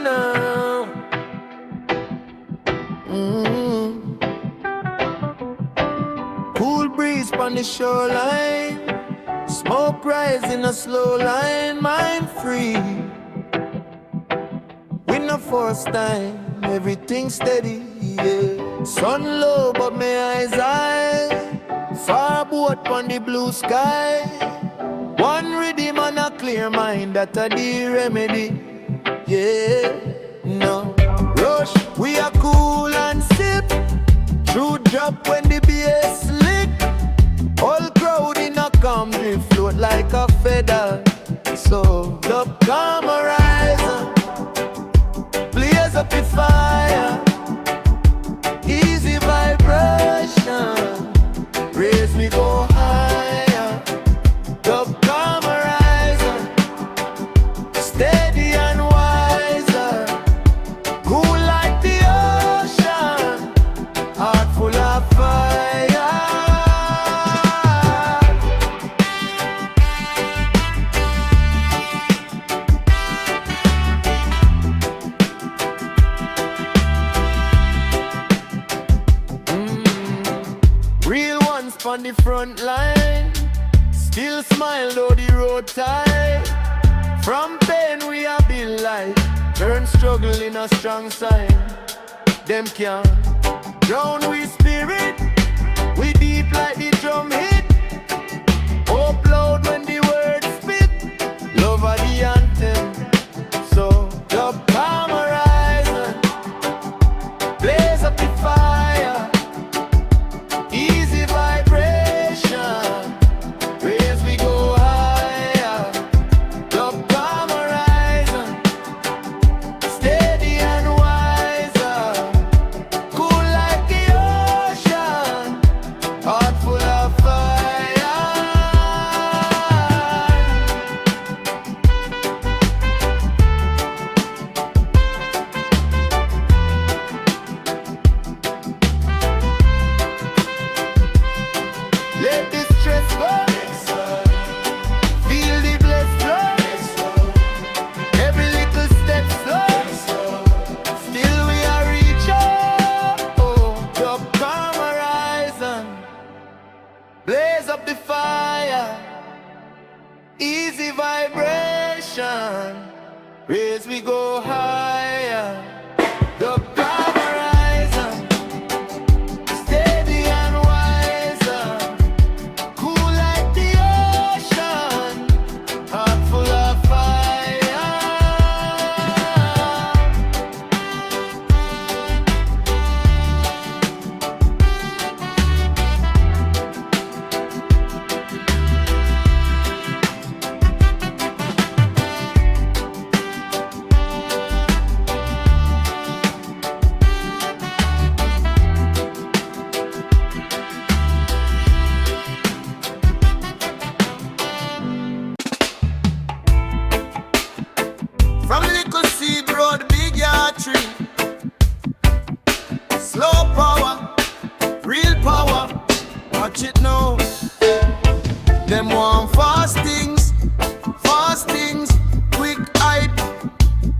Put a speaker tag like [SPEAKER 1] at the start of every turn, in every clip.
[SPEAKER 1] now. Cool breeze on the shoreline, smoke rising a slow line, mind free. We no force time, everything steady, yeah. Sun low but my eyes high, far boat on the blue sky. One rhythm and a clear mind, that a the remedy, yeah. No rush, we are cool and sip. True drop when the bass slick. All crowd in a calm drift, float like a feather. So up calm horizon, blaze up the fire. Easy vibration, raise me go higher. Up calm horizon, steady and wiser. Cool like the ocean, heart full of fire. Real ones on the front line, still smile though the road tight. From pain we have been light, turn struggle in a strong sign. Them can't drown we spirit, we deep like the drum hit. Hope loud when the words spit, love are the anthem. So up calm horizon, blaze up the fire. Easy vibration, raise we go higher. Up calm horizon, steady and wiser. Cool like the ocean, heart full of fire. Let the stress go, feel the blessed flow. Every little step slow, still we are reach up. Up calm horizon, blaze up the fire. Easy vibration, raise we go higher. Up calm horizon, steady and wiser. Cool like the ocean, heart full of fire. From little seed road, big yard tree. Slow power, real power. Watch it now. Them want fast things, quick hype,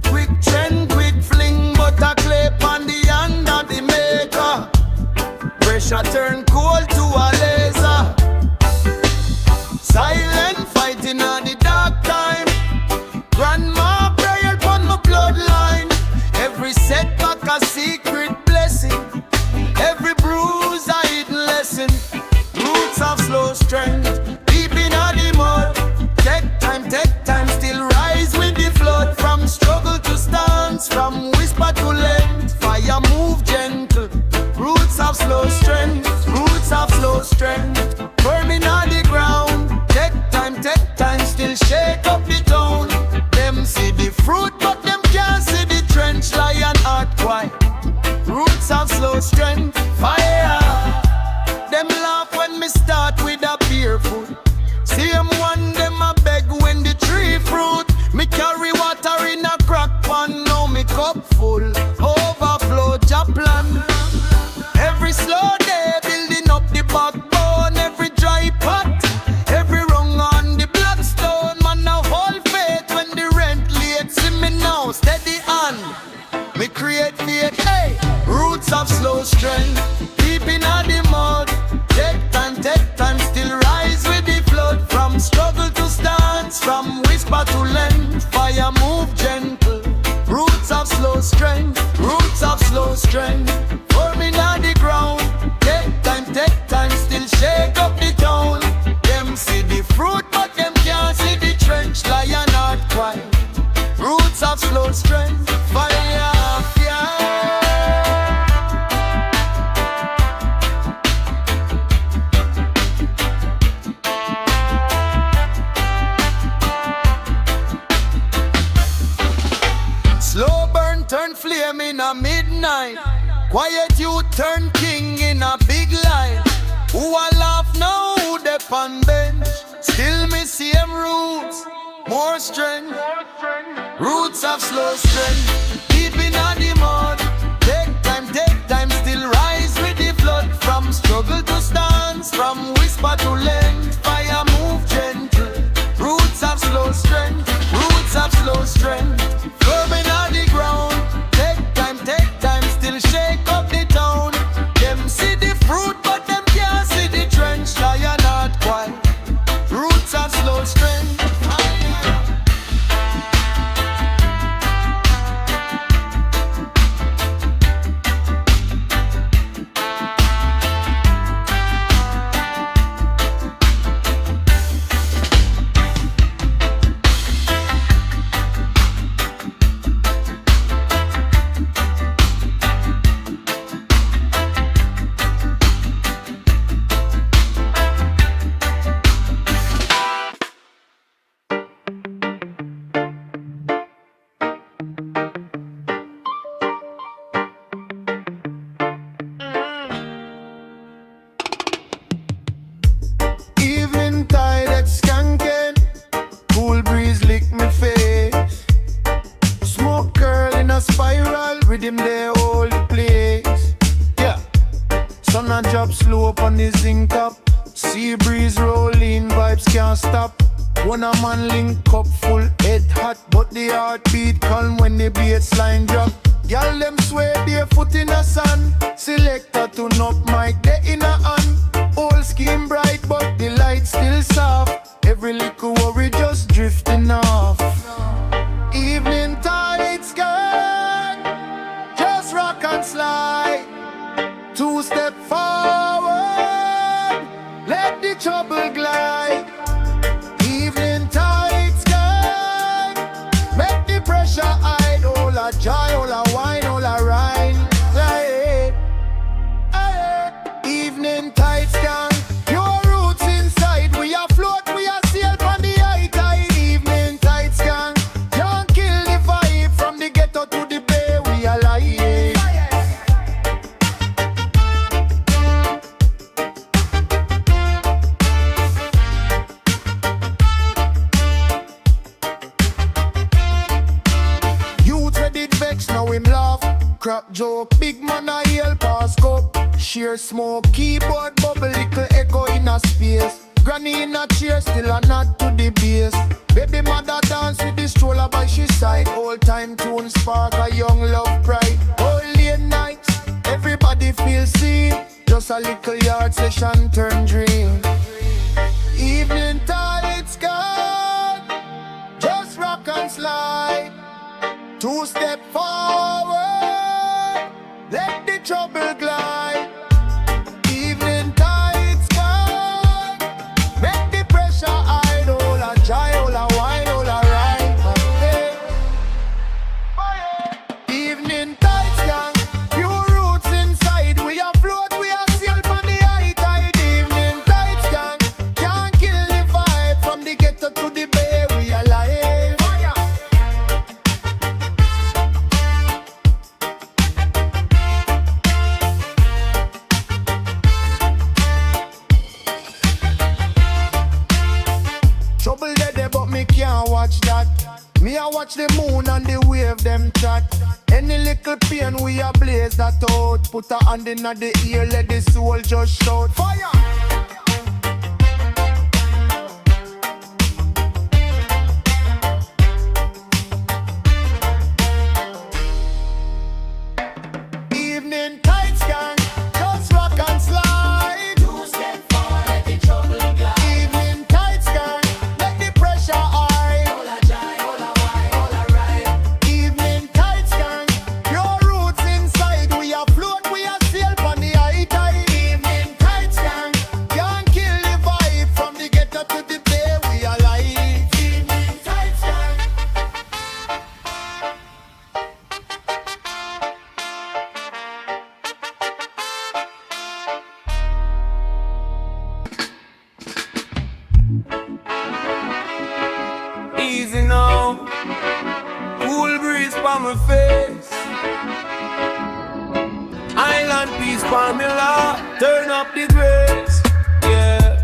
[SPEAKER 1] quick trend, quick fling. But a clip on the hand of the maker. Pressure turn cold to a laser. Silent fighting on the dark time. Grandma prayer upon my bloodline. Every setback a secret blessing. Every bruise a hidden lesson. Roots of slow strength, deep in the mud. Take time, still rise with the flood. From struggle to stance, from whisper to length. Fire move gentle. Roots of slow strength, firm in the ground. Take time, still shake up the town. Them see the fruit, but them can't see the trench. Lion heart quiet, roots of slow strength, fire. Them laugh when me start with a beer foot. Same one, them a beg when the tree fruit. Me carry water in a crack pan, now me cup full. Overflow Japlan. Every slow day building up the backbone. Every dry pot, every rung on the blackstone. Man, now hold faith when the rent late. See me now, steady hand. shake up the town. Them see the fruit, but them can't see the trench. Lion not quiet. Roots of slow strength. Fire, fire. Slow burn turn flame in a midnight. Quiet you turn king in a big light. Who a laugh now, who dep on bench. Still me same roots, more strength. Roots of slow strength. Deep in the mud. Take time, still rise with the flood. From struggle to stance, from whisper to length. Fire move gentle. Roots of slow strength. Roots of slow strength. Firm in the ground. Take time, still shake up the town. Them see the fruit, but them can't see the trench. Lion not quiet. Roots of slow strength. Rhythm they hold the place. Yeah. Sun and drop slow up on the zinc top. Sea breeze rolling, vibes can't stop. One a man link up full head hot, but the heartbeat calm when the bassline drop. Y'all them sway their foot in the sun. Selector tune up mic they in a hand. Old skin bright but the light still soft. Every little worry just drifting off. Evening tide sky, just rock and slide. 2 step forward, let the trouble glide. Evening tide sky, make the pressure hide. All a joy, all a wine, all a rhyme. Hey, hey. Evening tide sky, your roots inside. We are float, we are sail from the high tide. Evening tide sky, can't kill the vibe from the ghetto to the bay. We are lying. Now him laugh, crap joke, big man a yell pass cup. Sheer smoke, keyboard bubble, little echo in a space. Granny in a chair, still a nod to the bass. Baby mother dance with the stroller by she side. Old time tune spark a young love pride. All late nights, everybody feel seen. Just a little yard session turn dream. Evening tide sky, just rock and slide. 2 step forward, let the trouble glide. Evening tide sky, make the pressure hide. All a joy, all a wine, all a ride. Hey. Evening tide sky, pure roots inside. We are float, we are sail from the high tide. Evening tide sky, can't kill the vibe from the ghetto to the bay. We are alive. Trouble dead, but me can't watch that. Me I watch the moon and the wave them chat. Any little pain we a blaze that out. Put a hand in the ear, let the soul just shout. Fire! Evening tide sky, just rock and slide. 2 step forward, let the trouble glide. Evening tide sky, let the pressure hide. All a joy, all a wine, all a ride. Evening tide sky, your roots inside. We are float, we are sail from the high tide. Evening tide sky, on my face. Island peace formula, turn up the grace. Yeah.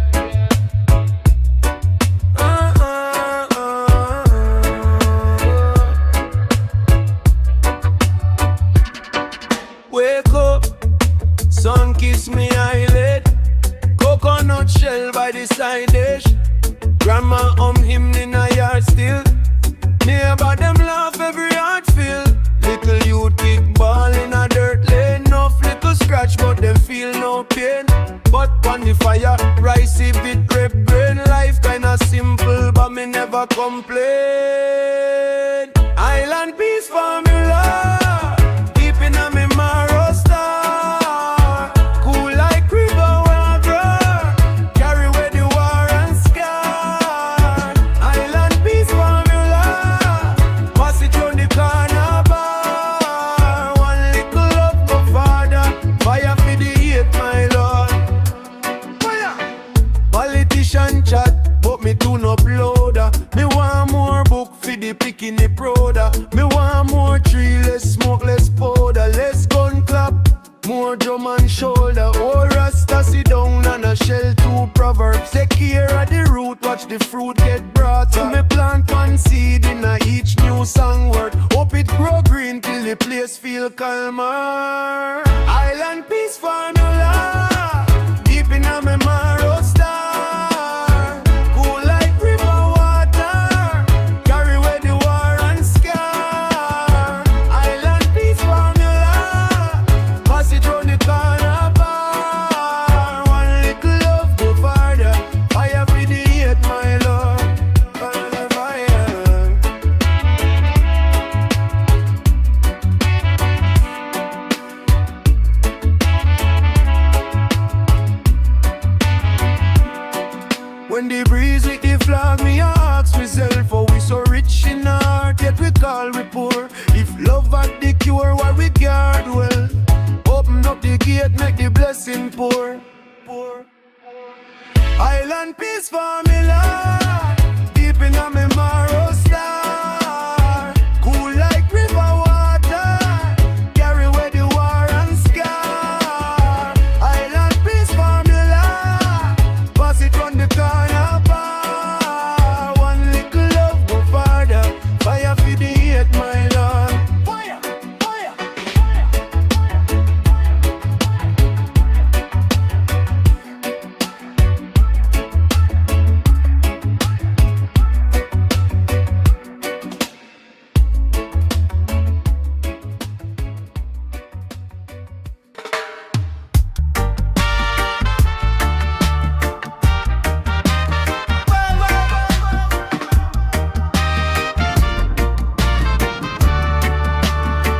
[SPEAKER 1] Wake up, sun kiss me eyelid. Coconut shell by the side dish. Grandma hymn in a yard still. Neighbor them laugh every heart feel. Little youth kick ball in a dirt lane. Enough little scratch but them feel no pain. But on the fire, rice if it rip brain. Life kinda simple but me never complain. Island peace formula, keeping a me marrow star. Cool like river water, carry away the war and scar. Island peace formula, pass it round the corner bar. One little love for father, fire for the hate my lord. Fire. Politician chat, but me tune up louder. Me want more book for the picking the prouder. Me want more tree, less smoke, less powder, less gun clap, more drum and shoulder. Oh, Rasta sit down and a shell two proverbs. Take care of the root, watch the fruit get brought. So me plant one seed in a each new song word. Hope it grow green till the place feel calmer. Island peace formula, deep in a me marrow star. Cool like river water, carry away the war and scar. Island peace formula, pass it round the corner bar. One little love go farther, fire for the hate my lord. Fire, fire. When the breeze lick the flag, me ask myself, oh we so rich in heart, yet we call we poor. If love had the cure, why we guard well? Open up the gate, make the blessing pour. Island peace formula, deep in a me marrow star. Cool like river water, carry away the war and scar. Island peace formula, pass it round the corner bar. One little love go farther, fire for the hate my lord. Fire, fire,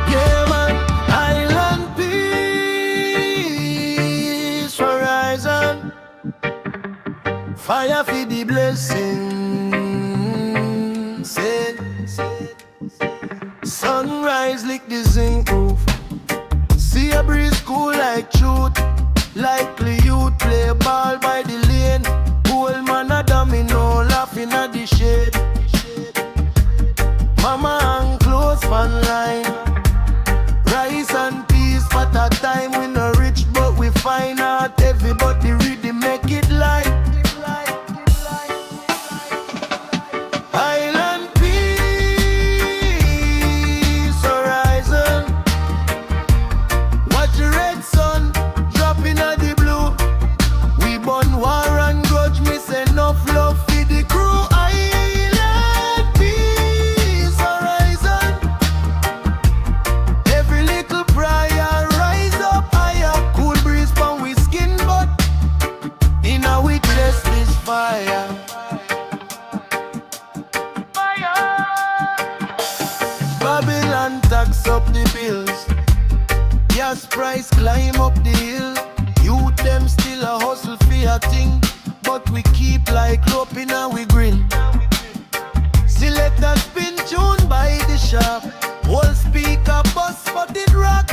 [SPEAKER 1] yeah man, island peace horizon. Fire for the blessing. Say, sunrise lick the zinc roof. See a breeze cool like truth. Likely youth play ball by the lane. Old man a domino laughing at the shade. Mama hang close fan line. Rice and peas for that time. We no rich but we find out. Everybody really make it light. Island peace horizon. Watch the red sun dropping at the blue. We born war and grudge, miss enough love for the crew. Island peace horizon. Every little prayer rise up higher. Cool breeze from we skin but in a witness this fire. Babylon tax up the bills. Gas price climb up the hill. Youth them still a hustle for a thing, but we keep like rope in and we grill. Select a spin tune by the shop. Whole speaker bust but it rock.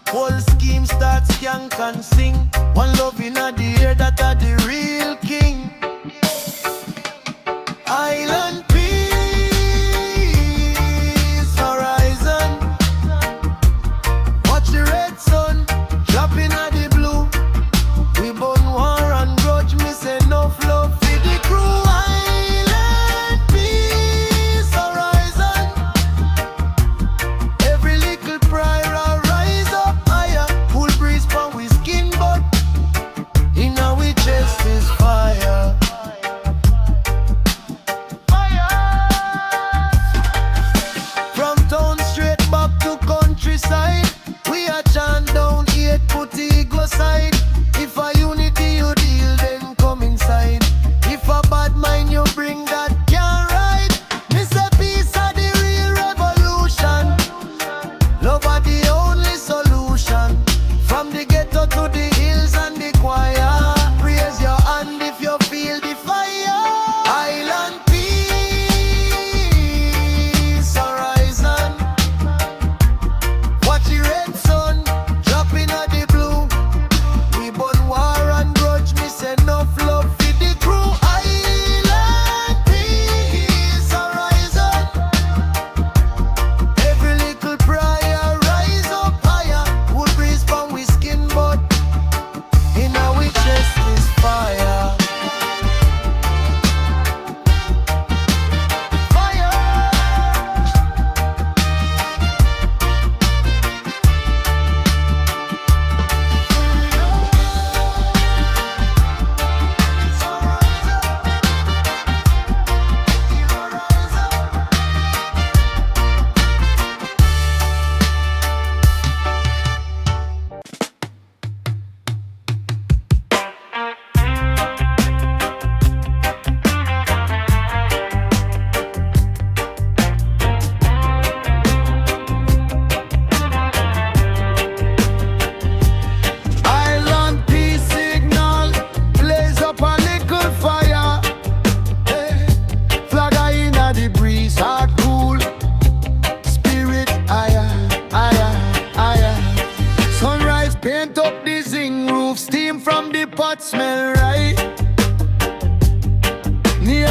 [SPEAKER 1] Whole scheme start skank and sing. One love in the air that are the real king. Island peace horizon.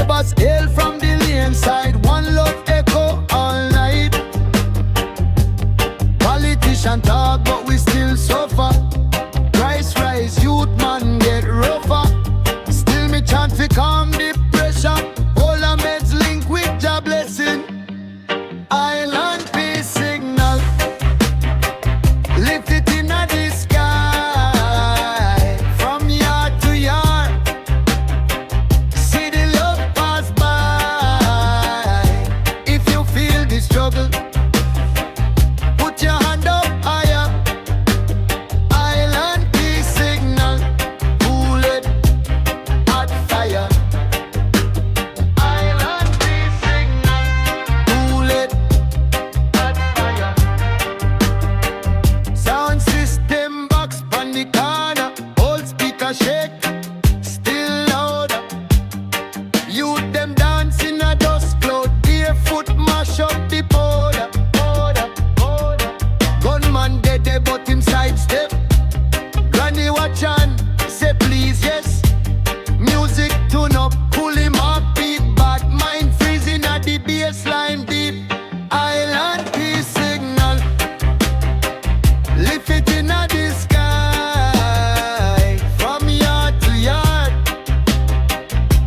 [SPEAKER 1] Neighbors hail from the lane side, one love echo all night. Politician talk but we still suffer. Price rise, youth man get rougher. Still me chant fi calm the pressure. All our meds link with job blessing. Island peace signal, lift it in the sky. From yard to yard, see the love pass by. If you feel the struggle, put your hand up higher. Island peace signal, cool it, hot fire. Island peace signal, cool it, hot fire. Sound system box on the corner, old speaker shake, still louder. Youth them dancing a dust cloud, barefoot mash up the border. Gunman dead there but him sidestep. Granny watch and say please yes. Music tune up, pull him up beat, bad mind freezing at the baseline deep. Island peace signal, lift it in the sky. From yard to yard,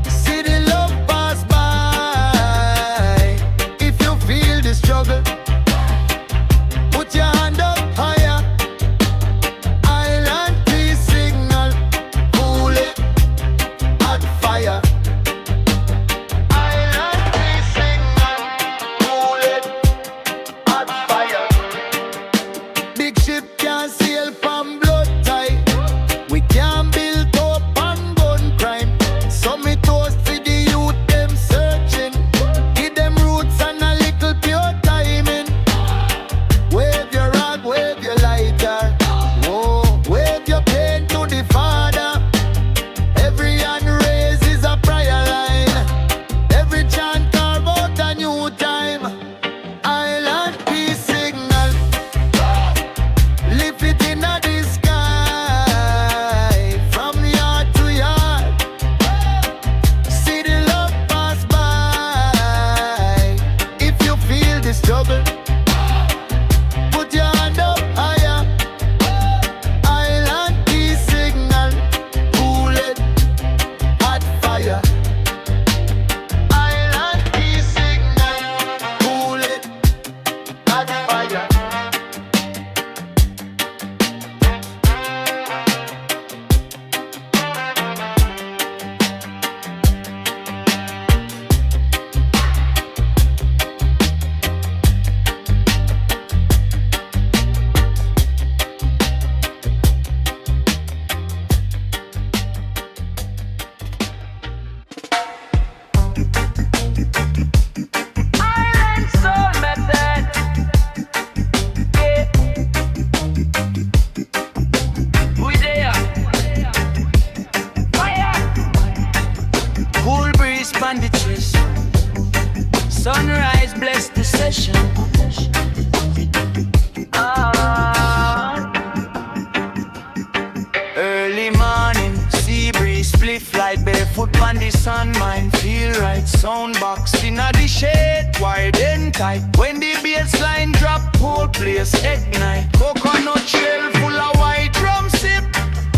[SPEAKER 1] see the love pass by. If you feel the struggle, put your hand up higher. Island peace signal, cool it, hot fire. Island peace signal, cool it, hot fire. Big ship can't sail from blood tide. We can't build up on gun crime. So me toast for the youth them searching. Give them roots and a little pure timing. Wave your rag, wave your lighter. Whoa, wave your pain to the Father. Every hand raised is a prayer line. Every chant carve out a new time. Island peace signal, lift it in the sky. From yard to yard, see the love pass by. If you feel the struggle, put your hand up higher. Island peace signal, cool it, hot fire. Island peace signal, cool it, hot fire. Island soul method, yeah. We there, fire. Cool breeze pan the chest. Sunrise bless the session. Early morning, sea breeze, spliff light, barefoot on the sun, mind feel right. Sound box in the shade, wide and tight. When the bass line drop, whole place ignite. Coconut shell full of white drum sip.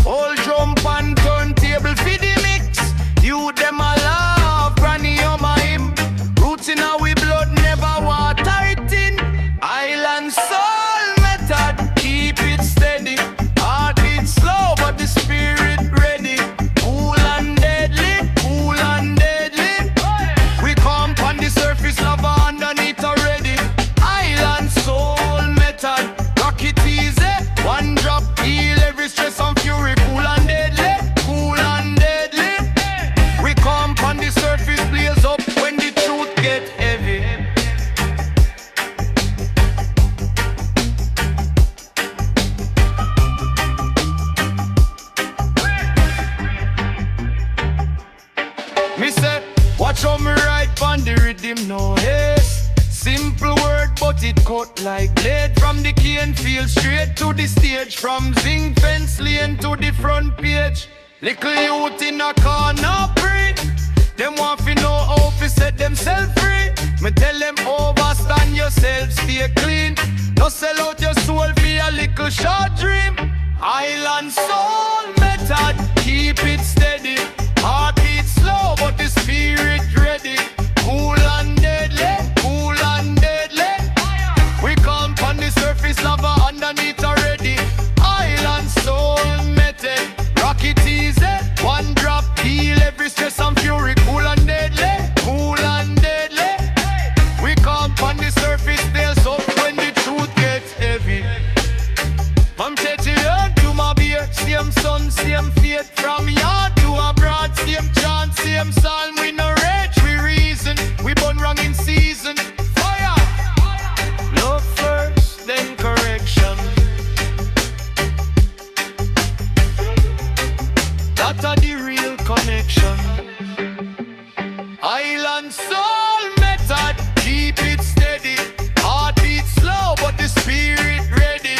[SPEAKER 1] Old drum pan turntable for the mix. You them a love, granny on my him. Roots in our blood, never water it in. Island soul method, keep it steady. Heart beat slow, but the spirit ready. Cool and deadly, cool and deadly. We come on the surface, love underneath already. Island soul method, rock it easy. One drop, heal every stress and fury. Cool and deadly, cool and deadly. We come on the surface, blaze up when the truth get heavy. Me say, watch how me ride on the rhythm, no haste. Simple word, but it cut like blade. From the cane field straight to the stage. From zinc fence lane to the front page. Little youth in a corner breed. Them want to know how themselves free. Me tell them overstand yourself, stay clean. Don't sell out your soul for a little short dream. Island soul method, keep it steady. Heartbeat slow, but the spirit ready. Cool and deadly, cool and deadly. We come on the surface, lava underneath already. Island soul method, rock it easy. One drop, heal every stress and fury. Cool and deadly, cool and deadly. We come on the surface, there's up when the truth gets heavy. From church to my beer, same sun, same faith. From yard to abroad, same chant, same psalm. We no rage, we reason. We born wrong in season. Fire! Love first, then correction. That are the real connection. Island soul method, keep it steady. Heartbeat slow, but the spirit ready.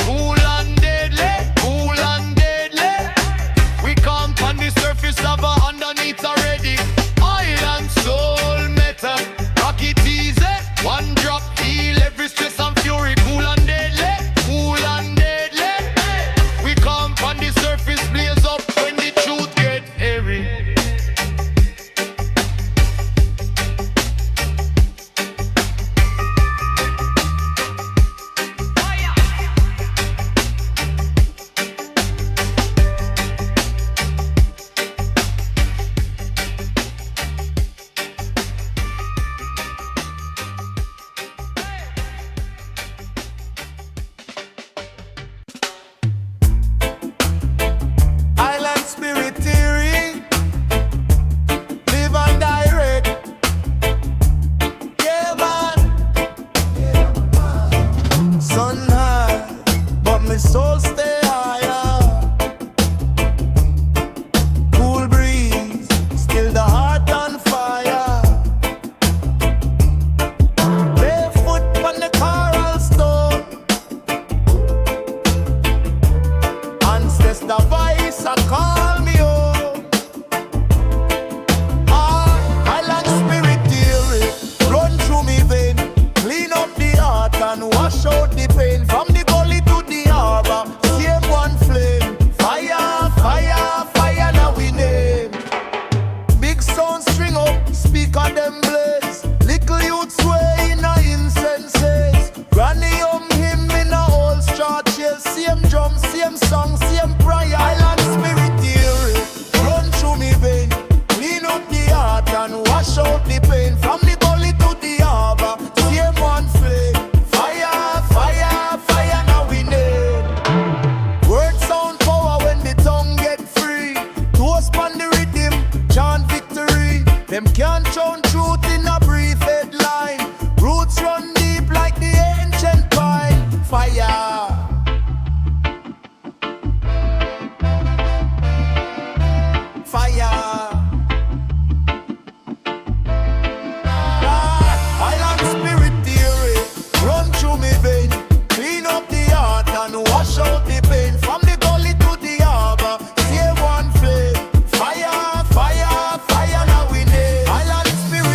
[SPEAKER 1] Cool and deadly, cool and deadly. We come on the surface, lava underneath already. Island soul method, rock it easy. One drop, heal every stress and fury. Cool and deadly, cool and deadly. We come on the surface, blaze up when the truth get heavy. Island spirit theory, live and direct. Yeah, man. Sun high, but my soul stay higher. Cool breeze, still the heart on fire. Barefoot on the coral stone. Ancestor voice I call me home. Island spirit theory run through me vein. Clean up the heart and wash out the pain. From the gully to the harbor, same one flame. Fire, fire, fire now we name. Big sound string up, speaker them blaze. Little youth sway in a incenses. Granny him in a old straw chair. Same drum, same song, same prayer. Island spirit theory run through me vein. Clean up the heart and wash out the pain. From the gully to the harbor, same one flame. Fire, fire, fire now we name. Word sound power when the tongue get free. Toast on the rhythm, chant victory. Them can't chant truth in a brief headline. Roots run deep like the ancient pine. Fire. Fire. Island spirit theory run through me vein. Clean up the heart and wash out the pain. From the gully to the harbor, save one flame. Fire, fire, fire now we name. Island spirit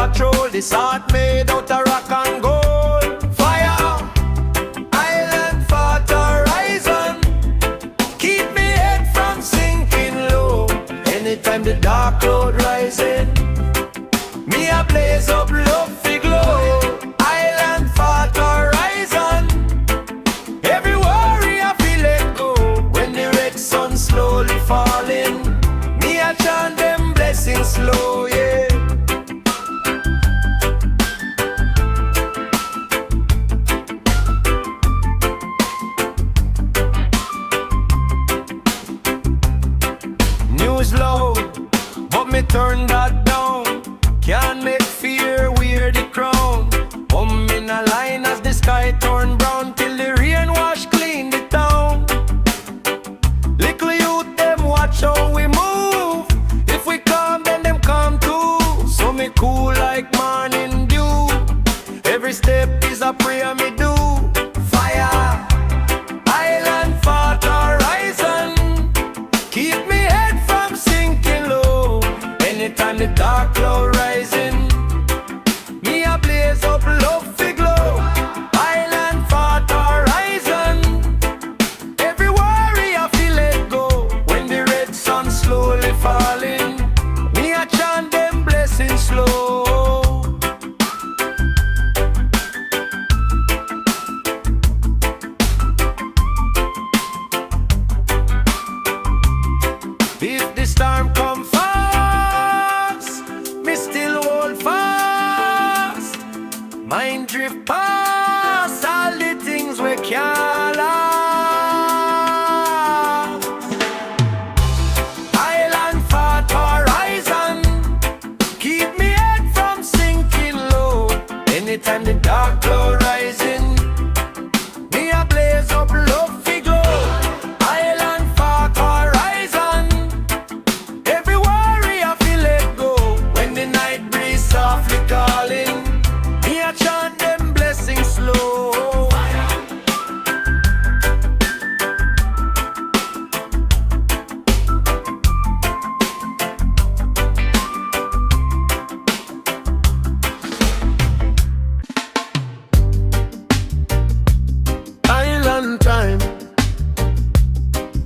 [SPEAKER 1] patrol. This heart made out of rock and gold. Fire, island fort horizon. Keep me head from sinking low. Anytime the dark cloud rising, me a blaze up love fi glow. Island fort horizon. Every worry I feel let go. When the red sun slowly falling, me a chant them blessings slow, yeah. News loud, but me turn that down. Can't make fear wear the crown. In a line as the sky turn brown, till the rain wash clean the town. Little youth them watch how we move. If we come then them come too. So me cool like morning dew. Every step is a prayer me do. Fire, island fort horizon. Keep me head from sinking low. Anytime the dark cloud rising, me a blaze up love fi glow. Island fort horizon. Every worry I feel let go. When the red sun slowly falling, me a chant them blessings slow. If the storm come fast, me still hold fast. Mind drift past all the things we can't last. Island fort horizon. Keep me head from sinking low. Anytime the dark cloud rising, me a blaze up love fi glow. Island fort horizon. Every worry I feel let go. When the night breeze softly calling, me a chant them blessings slow. Island time,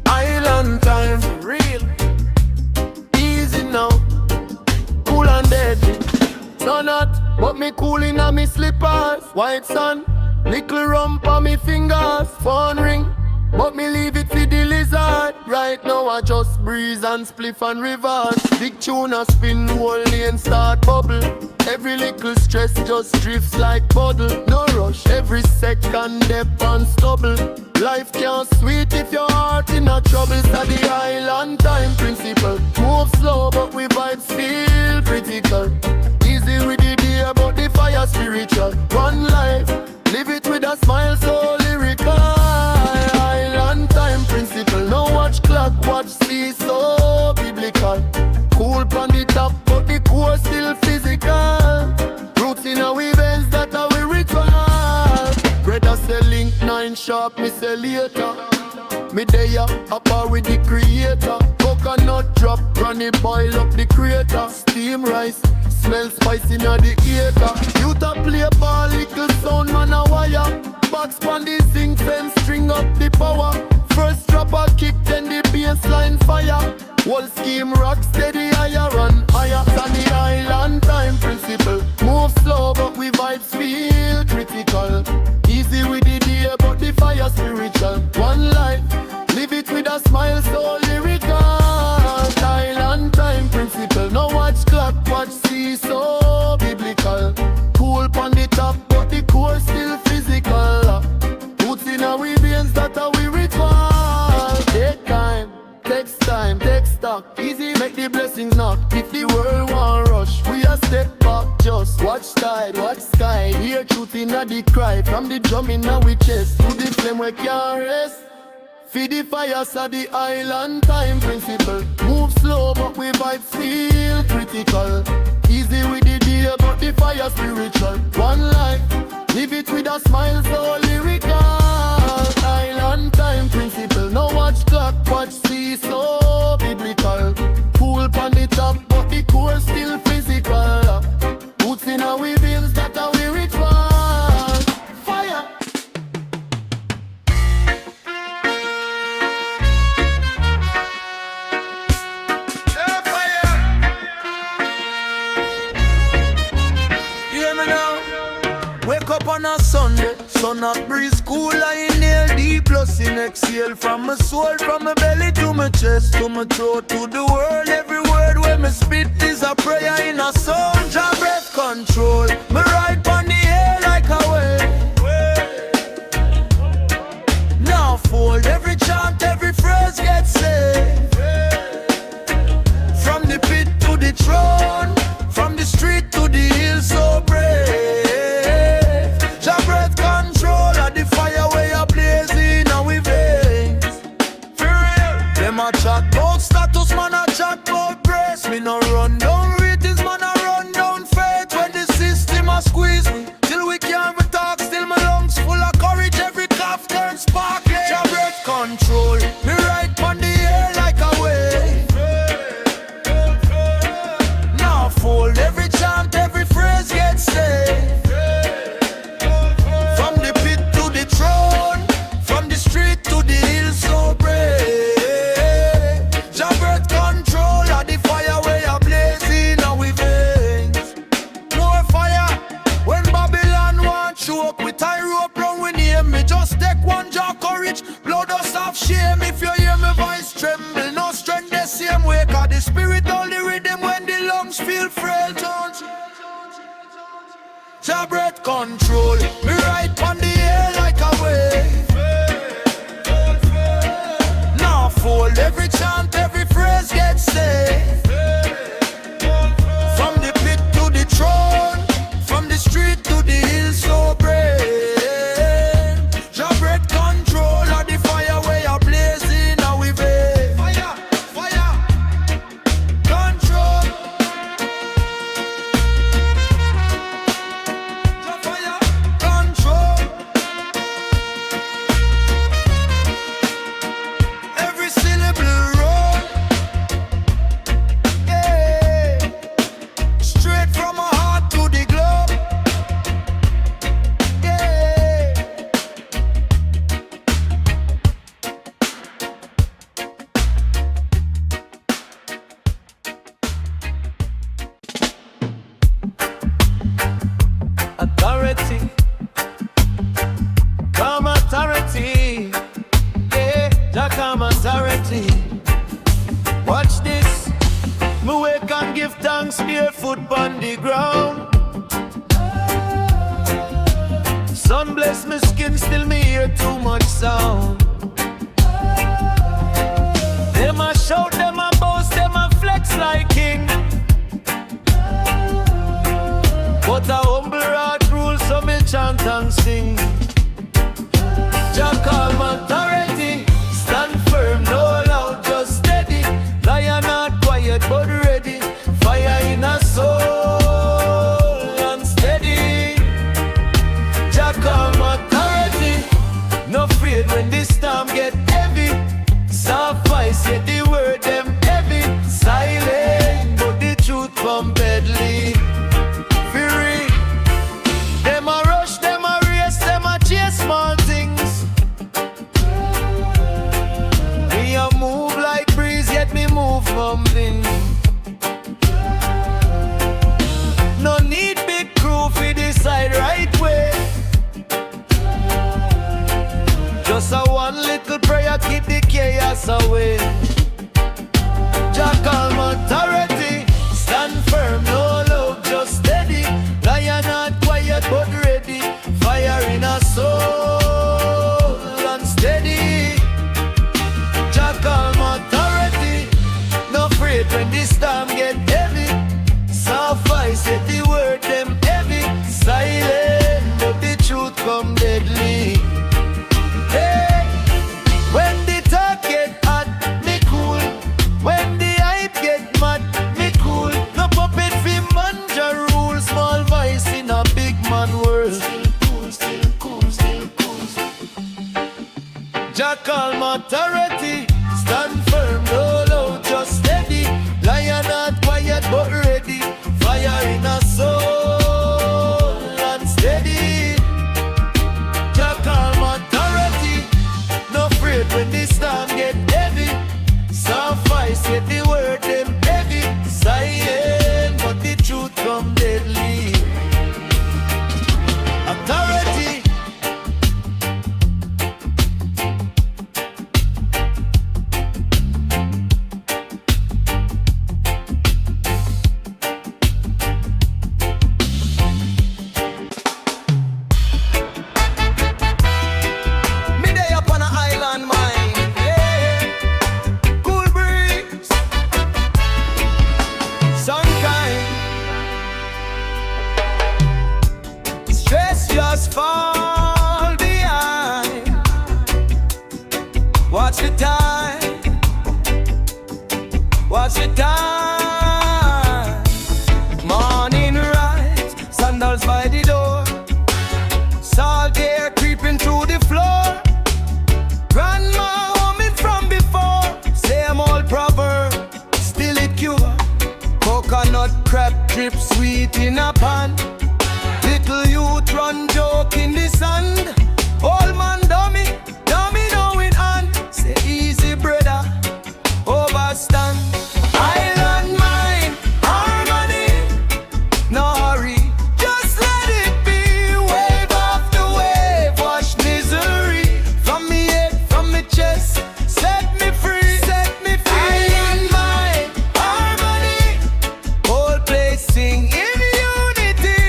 [SPEAKER 1] island time, real easy now, cool and deadly. No not, but me cool in a me slippers. White sun, little rump on me fingers. Phone ring, but me leave it for the lizard. Right now I just breeze and spliff and reverse. Big tune a spin, whole lane start bubble. Every little stress just drifts like puddle. No rush, every second dip and stubble. Life can't sweet if your heart in a trouble. So the island time principle. Move slow but we vibes feel critical. Easy with the day but the fire spiritual. One life, live it with a smile so lyrical. Island time principle. No watch clock, watch see so biblical. Cool pan the top but the core still physical. Roots in our events that are we ritual. Brother say link 9 sharp, me say later. Me there up with the creator. Coconut drop, granny boil up the crater. Steam rice, smell spicy in the eater. You to play ball, little sound man a wire. Box pan the zinc fence, string up the power. First drop a kick, then the baseline fire. Whole scheme rock steady higher and higher. Than the island time principle. Move slow but we vibes feel critical. Easy with the day but the fire spiritual. One life, live it with a smile so lyrical. Island time principle. No watch clock, watch see so biblical. Cool pan the top but the core still physical. Roots in our veins that are we ritual. Take time, takes time, take stock. Easy make the blessings knock. If the world want rush, we a step back. Just watch tide, watch sky. Hear truth in the cry. From the drum in our chest to the flame we can't rest. Feed the fire, so the island time principle. Move slow but we vibes feel critical. Easy with the day but the fire spiritual. One life, live it with a smile so lyrical. Island time principle. No watch clock, watch see so biblical. Cool pan the top but the core still physical. Roots in Wake up on a Sunday, sun up breeze cool, I inhale deep, plus in exhale from my soul, from my belly to my chest, to my throat, to the world. Every word when me spit is a prayer in a song. Jah breath control, me ride on the air like a wave. Now fold every chant, every phrase gets saved. From the pit to the throne, from the street to the hill, so brave. Jah breath control of the fire where you blazing in our veins. For real, them a chat about status, man a chat about grace. Me no run down ratings, man a run down faith. When the system a squeeze me, till we can't even talk, still my lungs full of courage. Every cough turns sparkling. Jah breath control, me right on the air like a wave. Now fold every chant, every phrase gets saved. From the pit to the throne, from the street to the hill, so brave. Jah breath control of the fire where you blazing in our veins. More fire when Babylon want choke. We tie rope round we name me. Just take one jar courage, blood dust off shame. If you hear me voice tremble, no strength the same way. Cause the spirit only rhythm when the lungs feel frail. Jah breath control, me right on the air like a wave. Now fold every chant, every phrase gets saved. From the pit to the throne, from the street to the hill, so brave. Jah breath control of the fire where you blazing now we veins. Fire, fire, control. Jah fire, control. Every syllable roll, yeah. Straight from my heart to the globe, yeah. Authority, come authority, yeah, Jah come authority. Watch this, me wake and give thanks barefoot on the ground. Sun bless me skin, still me hear too much sound. Them a shout, them a boast, them a flex like king. But a humble heart rule, so me chant and sing. Jah call my authority, stand firm, no loud, just steady. Lion not quiet but ready, fire in a soul and steady. Jah call my authority, no afraid when the storm get heavy. Soft voice, yet the word them heavy. Silent, but the truth come deadly. Fury, them a rush, them a race, them a chase small things. Me a move like breeze, yet me move mumbling. No need big crew for decide right way. Just a one little prayer keep the chaos away. Jah call my authority, stand firm, no love, just steady. Lion not quiet but ready, fire in a soul and steady. Jah call my authority, no afraid when the storm get heavy. Soft voice, yet the word them heavy. Silent, but the truth come deadly. Hey, when the talk get hot, me cool. When the hype get mad, me cool. No puppet fi manja rule. Small voice in a big man world. Still cool, still cool, still cool. Jah call my authority, stand firm, no loud, just steady. Lion not quiet but ready, fire in a soul and steady. Jah call my authority, no afraid when the storm get heavy. Soft voice, yet the word them heavy. Silent, but the truth come deadly. rap drip sweet in a pan. Little youth run joke in the sand. Old man dummy, dummy now in hand. Say easy brother, overstand. Island mind, harmony, no hurry, just let it be. Wave after wave, wash misery from me head, from me chest. Set me free, set me free. Island mind, harmony, whole place sing in unity.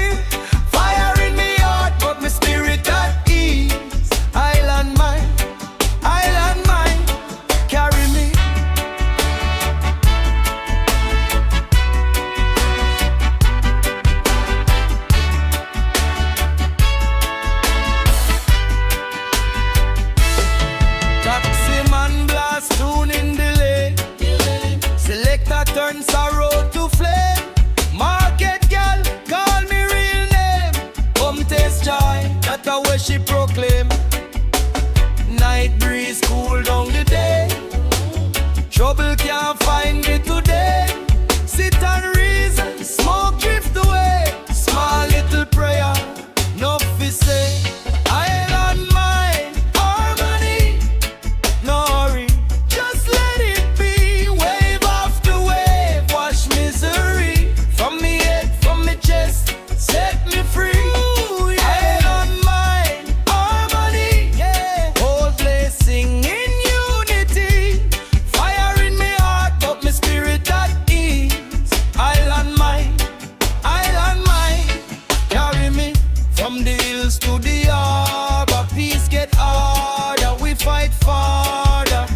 [SPEAKER 1] Fire in me heart, but me spirit at ease. Island mind, carry me. Taxi man blast tune in the lane. Selector turn sorrow to flame. Market girl call me real name. Come taste joy, that's how way she proclaim. Night breeze cool down the day. Trouble can't find me today. Sit and reason, smoke drift away. Small little prayer, no fi say. Island mind, harmony, no hurry, just let it be. Wave after wave, wash misery from me head, from me chest, set me free. Island mind, harmony, yeah. Whole place sing in unity. Fire in me heart, but me spirit at ease. Island mind, carry me from the hills to the harbor. Peace get harder, we fight farther.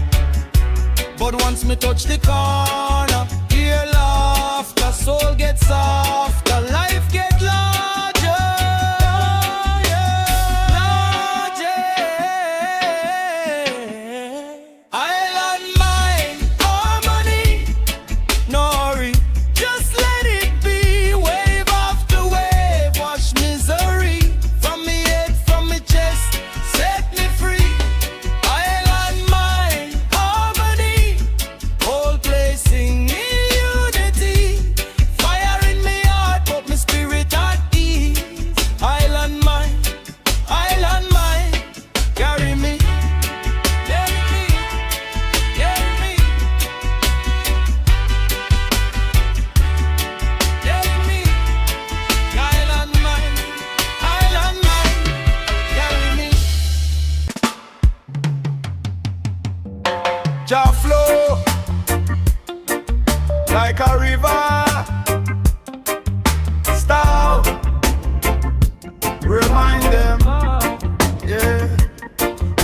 [SPEAKER 1] But once me touch the corner, hear laughter, soul get softer, life get larger, larger. Island mind, harmony, no hurry, just let it be. Wave after wave, wash misery from me head, from me chest, set me free. Island mind, harmony, whole place sing in unity. Fire in me heart, but me spirit at ease. Island mind, carry me. Carry me, carry me. Carry me. Island mind, carry me. Jah flow like a river. Stop, remind them, yeah.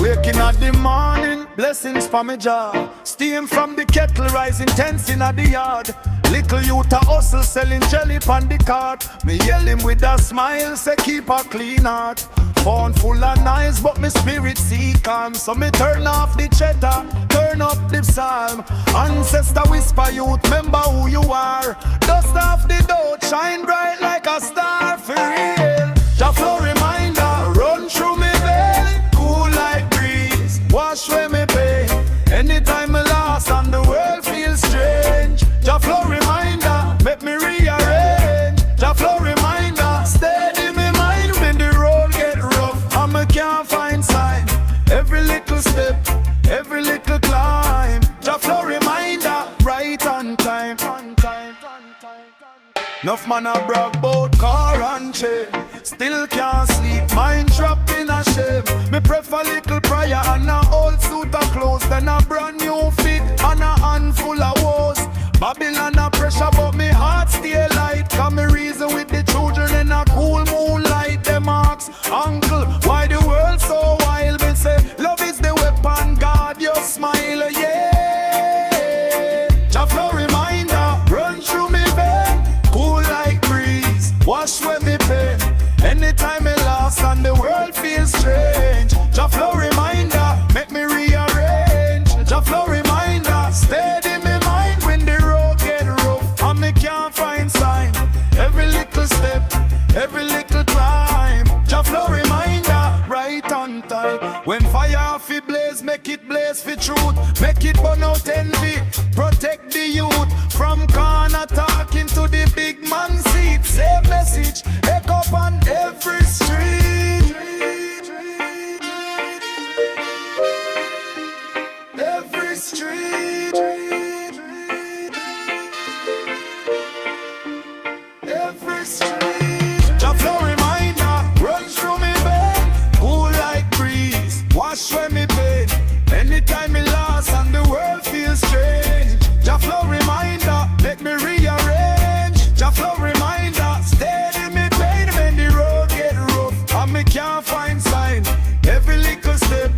[SPEAKER 1] Waking at the morning, blessings for me jaw. Steam from the kettle rising tense in the yard. Little youth a hustle selling jelly on the cart. Me yell him with a smile, say keep a clean heart. Phone full of nice, but me spirit see calm. So me turn off the chatter, turn up the psalm. Ancestor whisper youth, remember who you are. Dust off the doubt, shine bright like a star for real. Jah flow reminder, run through me vein. Cool like breeze, wash away me pain. Anytime me lost and the world feels strange. Jah flow reminder, make me rearrange. Jah flow reminder, steady me mind when the road get rough and me can't find sign. Every little step, every little climb. Jah flow reminder, right on time. Enough man a brag bout car and chain. Still can't sleep, mind trapped in a shame. Me prefer little prayer and a old suit of clothes than a brand new fit and a handful of woes. Babylon a pressure but me heart stay light. Come me reason with the children in a cool moonlight. Them ask, uncle, why the world so wild? Me say, love is the weapon, God your smile, yeah. Jah flow reminder, run through me vein. Cool like breeze, wash away me pain. Anytime me lost and the world feels strange. Jah flow reminder, make me rearrange. Jah flow reminder, steady me mind when the road get rough and me can't find sign. Every little step, every little climb. Jah flow reminder, right on time. When fire fi blaze, make it blaze for truth. Make it burn out envy, protect the youth. From corner talking to the big man street. The flow reminder runs through me vein, cool like breeze, wash away me pain. Anytime me lost and the world feels strange, the flow reminder make me rearrange. The flow reminder steady me pain when the road get rough and me can't find sign. Every little step,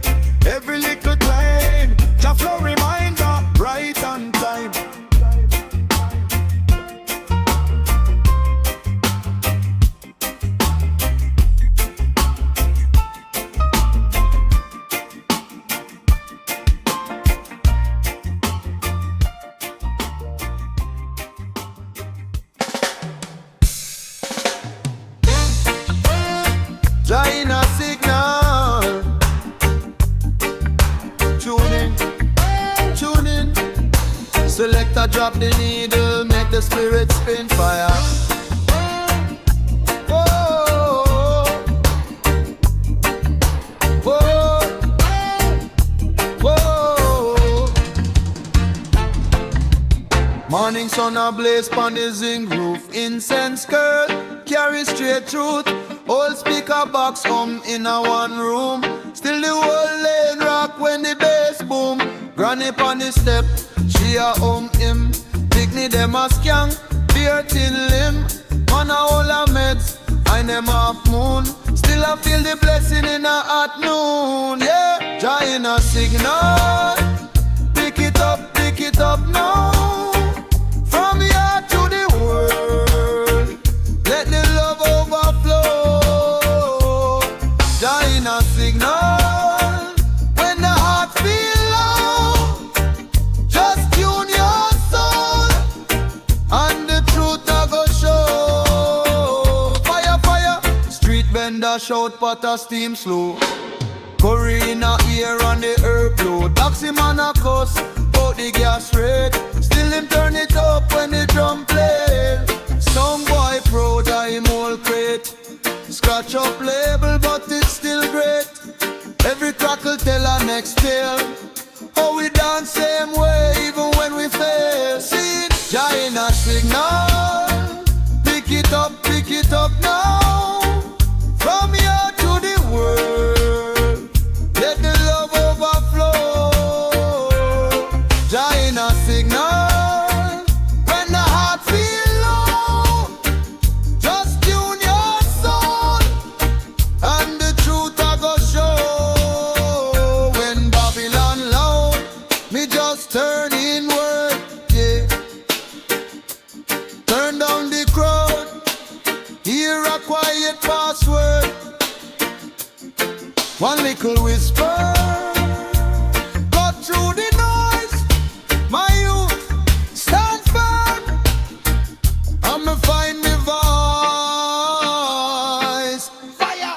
[SPEAKER 1] every little climb, the flow reminder right on time. China signal. Tune in. Selector drop the needle, make the spirit spin fire. Whoa, whoa, whoa. Morning sun ablaze pon the zinc roof, incense curl, carry straight truth. Old speaker box in a one room. Still the whole lane rock when the bass boom. Granny pon the step, she a him. Picnic them a skank, beer till limb. Man a whole a meds, I them half moon. Still I feel the blessing in a hot noon. Yeah, giant a signal. Pick it up now. From here to the world, let the love overflow. Giant a signal. When the heart feel low, just tune your soul, and the truth I go show. Fire, fire. Street bender shout, pot a steam slow. Curry in a ear and the herb blow. Taxi man a cuss, out the gas rate. Still him turn it up when the drum play. Some boy proud of him whole crate. Scratch up label but it's still great. Every crackle tell our next tale. Oh, we dance same way even when we fail. See it, giant a signal. Pick it up now. From here to the world, let the love overflow. Giant a signal. When the heart feel low, just tune your soul, and the truth I go show. When Babylon loud, me just turn inward, yeah. Turn down the crowd, hear a quiet password. One little whisper, cut through the noise. My youth, stand firm. I'ma find me voice. Fire.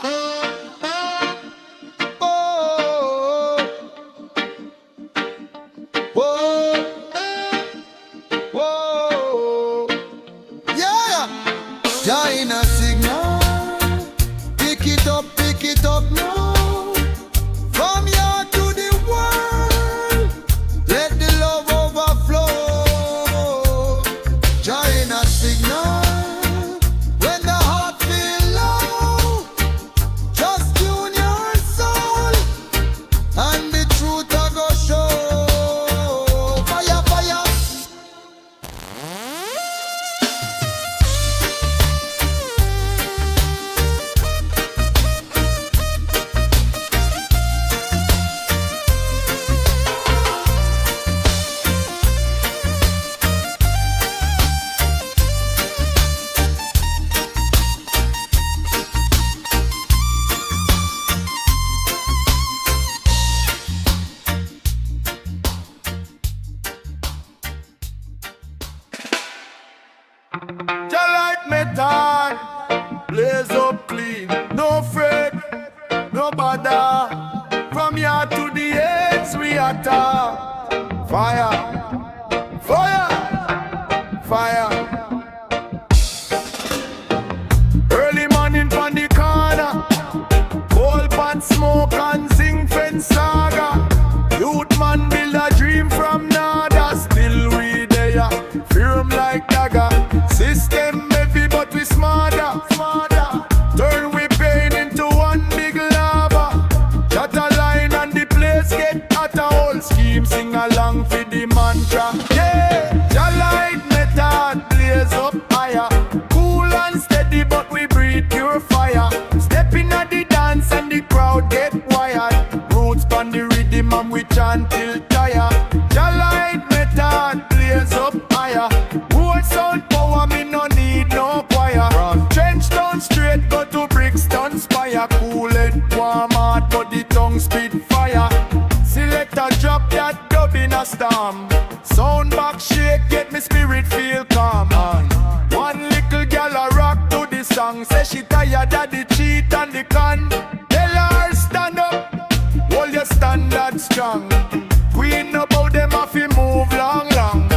[SPEAKER 1] Oh, whoa, whoa, yeah. Giant a signal. Pick it up now. From here to the world, let the love overflow. Giant a signal. When the heart feel low, just tune your soul, and the truth I go show. Fire, fire. Light metal, blaze up clean, no fret, no bother. From here to the ends we attack. Fire, fire, fire. Early morning from the corner, cold pot smoke and sing fence saga. Youth man build a dream from nada, still we there, firm like dagger. System heavy but we smart. song. Say she tired of the cheat and the con. Tell her stand up, hold your standard strong. Queen about them have to move long, long.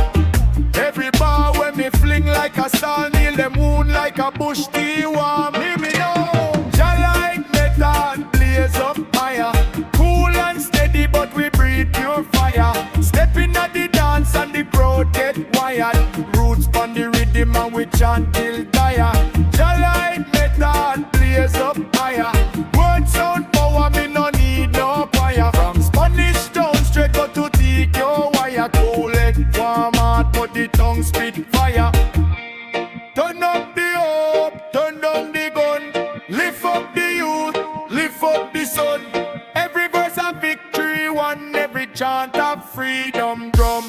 [SPEAKER 1] Every bar when me fling like a star, nail them wound like a bush tea warm. Hear me know, Jah like metal, blaze up higher. Cool and steady, but we breathe pure fire. Stepping at the dance and the crowd get wired. Roots on the rhythm and we chant till tired. Jah like metal, blaze up higher. Word sound power, me no need no choir. From Spanish town straight go to take your wire. Cool it, warm heart, but the tongue spit fire. Turn up the hope, turn down the gun. Lift up the youth, lift up the sun. Every verse a victory won, every chant of freedom drum.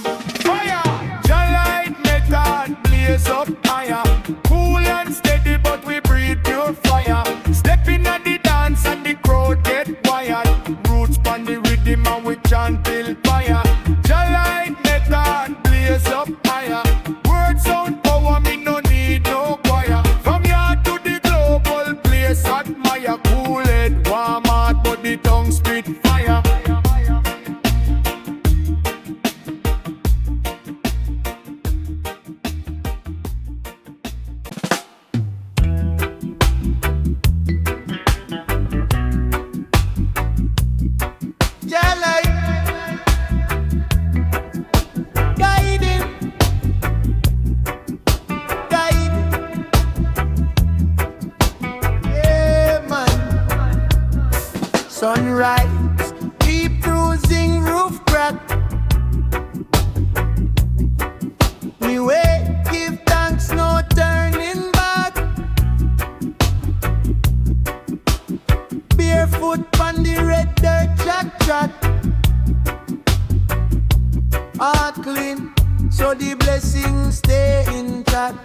[SPEAKER 1] Fire! Jah light metal, blaze up higher. Cool and steady, but we breathe pure fire. Stepping at the dance and the crowd get wired. Roots on the rhythm and we chant till fire. Jah light metal, blaze up higher. Word sound power, me no need no choir. From here to the global place, admire. Cool head, warm heart, but the tongue spit fire. Jah light guiding, guiding. Yeah, man. Sunrise, keep cruising, roof crack. Me wait, give thanks, no turning back. Barefoot on the red dirt track. Heart clean, so the blessings stay intact.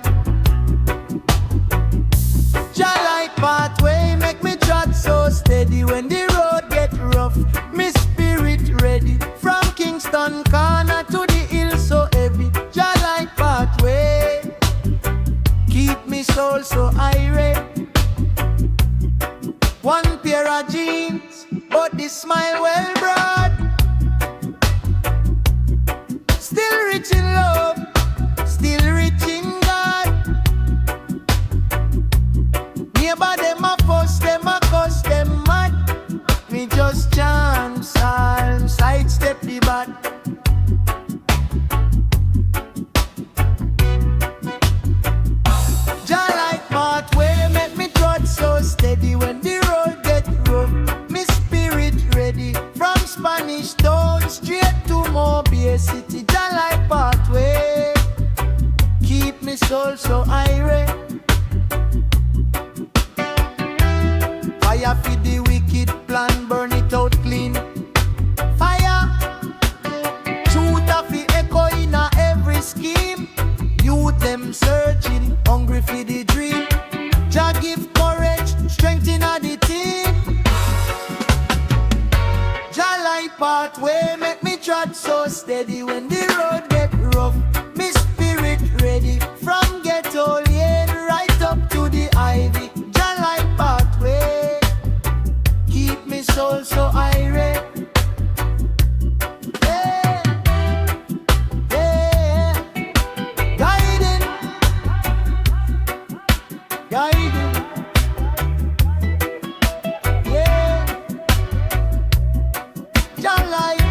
[SPEAKER 1] Jah light pathway, make me trot so steady. When the road get rough, me spirit ready. From Kingston corner to the hill so heavy. Jah light pathway, keep me soul so irate. One pair of jeans, but the smile well broad. Still rich in love, still rich in God. Neighbor them a fuss, them a cuss, them mad. Me just chant psalm, sidestep the bad. Jah light pathway, make me trot so steady. When the road get rough, me spirit ready. From Spanish town straight to Mobile City. Jah light pathway, keep me soul so irate. Fire feed the wicked plan, burn it out clean. Fire, truth of the echo in a every scheme. Youth them searching, hungry for the dream. Jah give courage, strength in a the team. Jah light pathway, make me trot so steady. When the road get rough, me spirit ready. From ghetto lane right up to the ivy. Jah light pathway, keep me soul so irate. Yeah, yeah, guiding, guiding. Yeah, Jah light.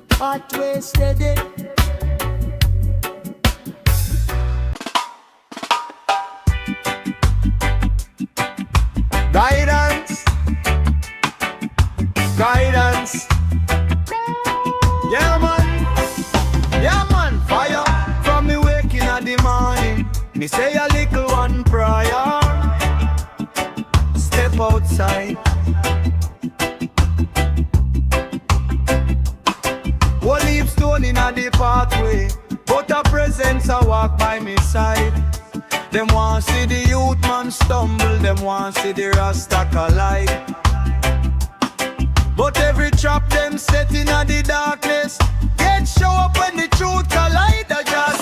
[SPEAKER 1] Pathway steady. Guidance, guidance. Yeah man, fire. From me waking at the morning, me say a little one prayer. Step outside. One leave stone in a the pathway, but a presence a walk by me side. Them want see the youth man stumble, them want see the Rasta collide. But every trap them set in a the darkness get show up when the truth collide. I just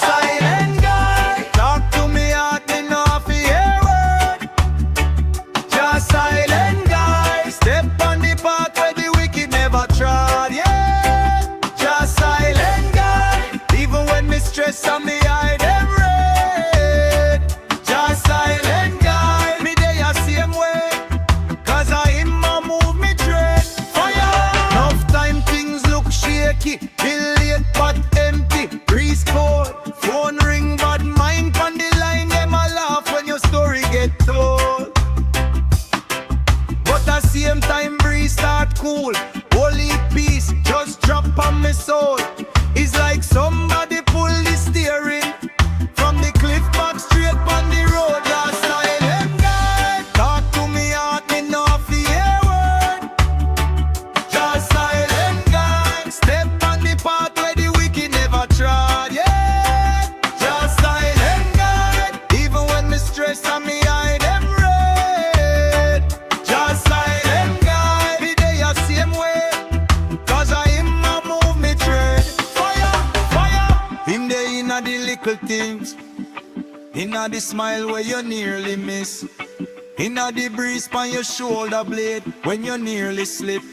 [SPEAKER 1] Him there inna the little things, inna the smile where you nearly miss, inna the breeze on your shoulder blade when you nearly slip,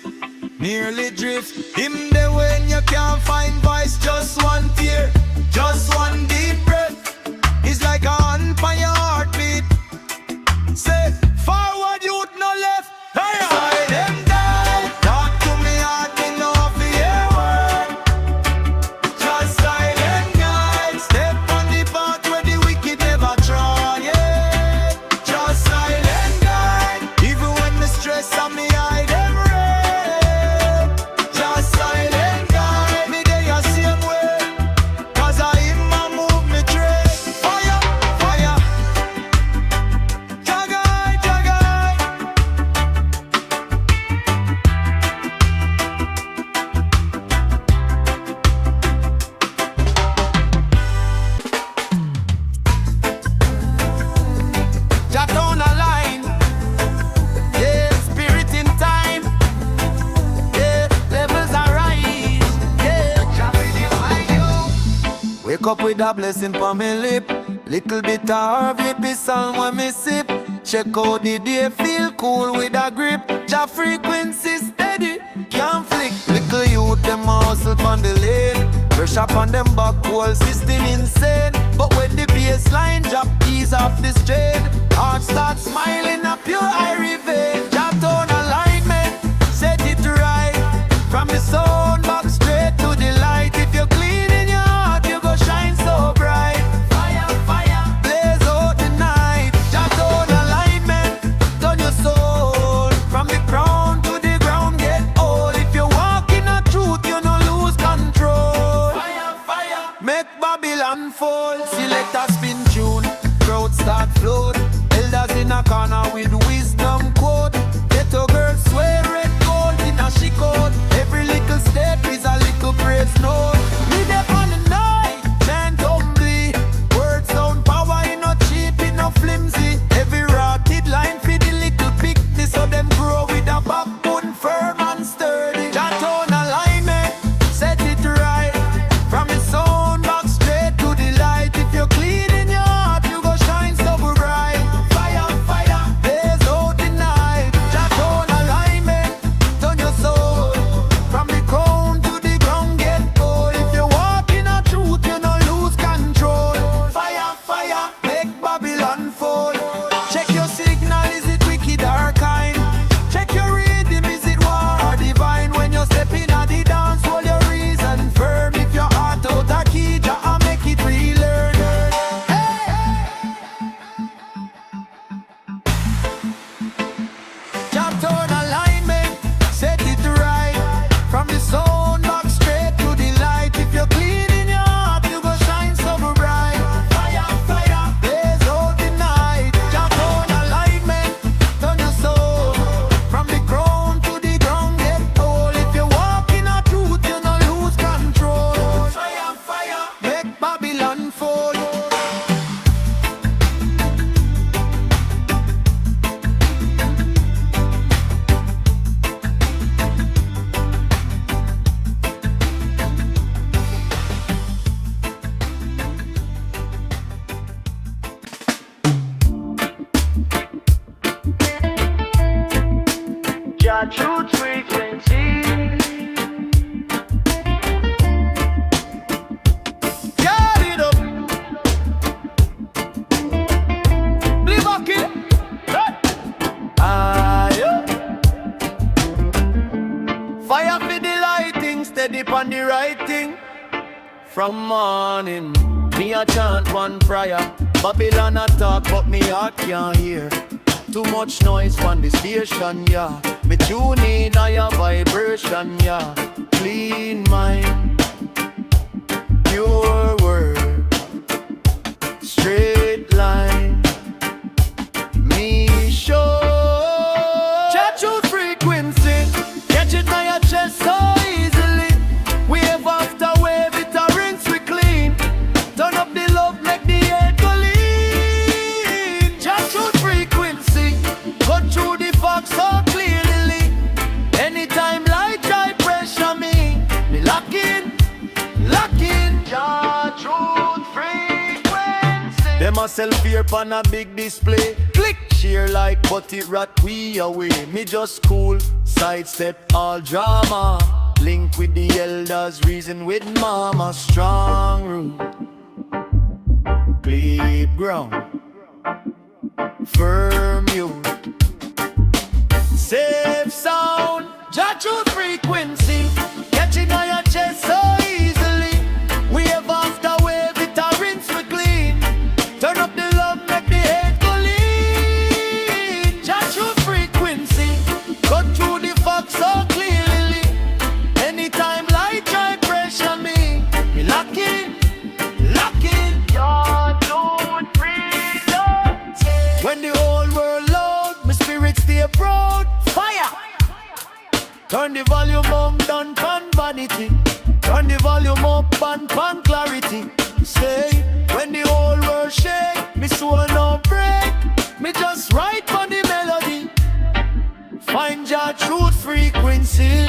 [SPEAKER 1] nearly drift. Him there when you can't find voice, just one tear, just one deep breath. It's like a hand on your heartbeat. Say forward, youth, no left. Side them down. Talk to me hard, me know for your word. Just silent guide. Step on the path where the wicked never try. Yeah. Just silent guide. Even when the stress on me hide them red. Just silent guide. Me they a same way. Cause I in my move me trade. Fire, fire. Jagai, jagai. Jot on a line, yeah, spirit in time, yeah, levels are rise, yeah. Wake up with a blessing for me lip, little bit of Harvey pistol when me sip. Check out the day, feel cool with a grip. Ja frequency steady, can't flick. Little youth them hustle on the lane, pressure on them back whole system insane. But when the baseline drop, ease off the strain. Heart start smiling, a pure irie vein. Jot on alignment, set it right. From the sound back straight to the light. If you're clean in your heart, you go shine so bright. Fire, fire, blaze out the night. Jot on alignment, turn your soul. From the crown to the ground, get old. If you walk in a truth, you no lose control. Fire, fire, make Babylon fall. Select a spin tune, crowd start float. Elders in a corner with wisdom quote. Ghetto girls swear red gold in a she coat. Every little step is a little praise note. Me there on the night, chant humbly. Words sound power, you no cheap, you no flimsy. Every rotted line for the little picnic, so them grow with a backbone firm and sturdy. Jot on alignment, set it right. From the sound back straight to the light. If you're clean in your heart, you go shine so bright. Fire, fire, blaze out the night. Jot on alignment, turn your soul. From the crown to the ground, get bold. If you walk in a truth, you no lose control. Fire, fire, make Babylon fall. Check your signal, is it wicked or kind? Check your rhythm, is it war or divine? When you step in at the dance, hold your reason firm. If your heart out a key, Jah make it relearn. Jot on alignment, set it right. From the sound back straight to the light. If you're clean in your heart, you go shine so bright. Fire, fire, blaze out the night. Jot on alignment, turn your soul. From the crown to the ground, get old. If you walk in a truth, you no lose control. Fire, fire, make Babylon fall. Jah truth frequency. Get it up. Believe okay. Yeah. Fire for the lighting, steady on the right thing. From morning, me a chant one prayer. Babylon a talk, but me heart can't hear. Too much noise from the station, yeah. Me tune in higher vibration, yeah. Clean mind, pure word, straight line. Me show. Chat truth frequency, catch it by your chest so easily. Wave after wave, it a rinse we clean. Turn up the love, make the head go lean. Chat truth frequency, cut through the fog so clearly. Anytime light try pressure me, me lock in, Jah. Them a sell fear pan a big display. Click share like but it rat we away. Me just cool, sidestep all drama. Link with the elders, reason with mama. Strong root, clean ground, firm youth, safe sound. Judge your frequency, catching on your chest so easily. Wave after wave, it a rinse we clean. Turn up the love, make the hate go lean. Judge your frequency, cut through the facts so clearly. Anytime light try pressure me, me lock in, lock in. You're doing freedom. When the whole world loud, my spirit stay proud. Fire! Turn the volume up, down pan vanity. Turn the volume up, pan clarity. Say, when the whole world shake, me soul no break. Me just write for the melody. Find your truth frequency.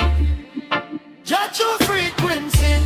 [SPEAKER 1] Your true frequency.